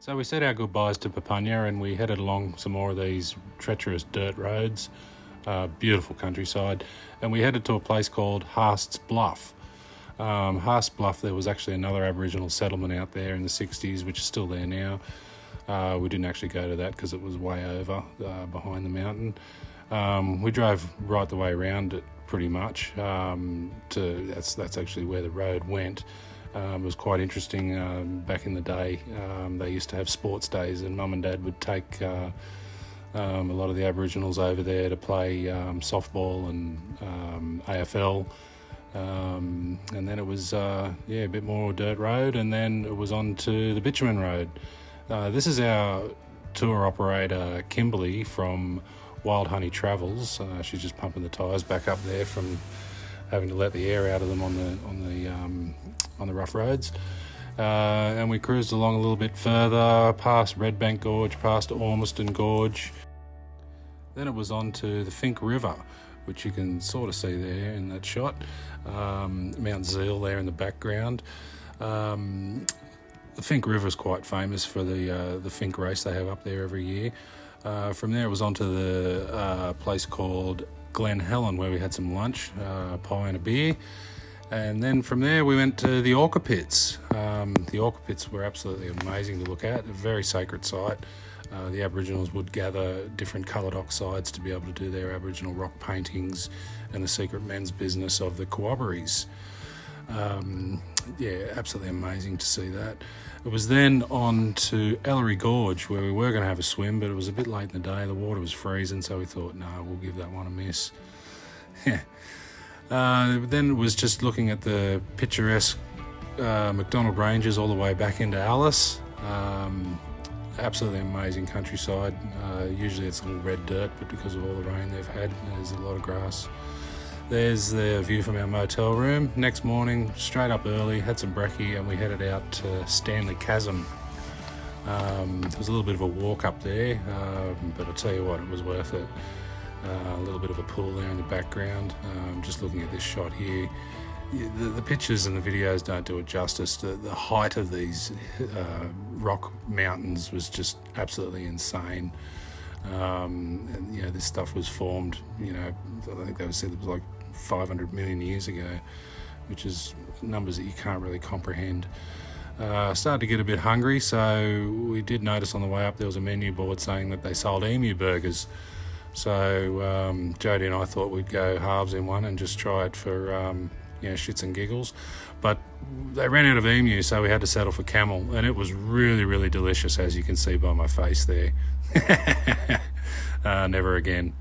So we said our goodbyes to Papunya and we headed along some more of these treacherous dirt roads, beautiful countryside, and we headed to a place called Haast's Bluff. Haast Bluff, there was actually another Aboriginal settlement out there in the 60s, which is still there now. We didn't actually go to that because it was way over behind the mountain. We drove right the way around it pretty much. That's actually where the road went. It was quite interesting back in the day. They used to have sports days and Mum and Dad would take a lot of the Aboriginals over there to play softball and AFL. And then it was a bit more dirt road, and then it was on to the bitumen road. This is our tour operator Kimberly from Wild Honey Travels. She's just pumping the tyres back up there from having to let the air out of them on the rough roads. And we cruised along a little bit further, past Redbank Gorge, past Ormiston Gorge. Then it was on to the Finke River, which you can sort of see there in that shot. Mount Zeal there in the background. The Finke River is quite famous for the Finke race they have up there every year. From there it was on to the place called Glen Helen, where we had some lunch, pie and a beer. And then from there we went to the Ochre pits. The Ochre pits were absolutely amazing to look at, a very sacred site. The Aboriginals would gather different coloured oxides to be able to do their Aboriginal rock paintings and the secret men's business of the Coabberies. Absolutely amazing to see that. It was then on to Ellery Gorge, where we were going to have a swim, but it was a bit late in the day. The water was freezing, so we thought, no, we'll give that one a miss. Then it was just looking at the picturesque McDonald Ranges all the way back into Alice. Absolutely amazing countryside. Usually it's a little red dirt, but because of all the rain they've had, there's a lot of grass. There's the view from our motel room. Next morning, straight up early, had some brekkie, and we headed out to Stanley Chasm. It was a little bit of a walk up there, but I'll tell you what, it was worth it. A little bit of a pool there in the background. Just looking at this shot here, the pictures and the videos don't do it justice. The height of these rock mountains was just absolutely insane. And this stuff was formed, I think they said it was like 500 million years ago, which is numbers that you can't really comprehend. Started to get a bit hungry, so we did notice on the way up there was a menu board saying that they sold emu burgers. So Jody and I thought we'd go halves in one and just try it for shits and giggles. But they ran out of emu, so we had to settle for camel, and it was really, really delicious, as you can see by my face there. Never again.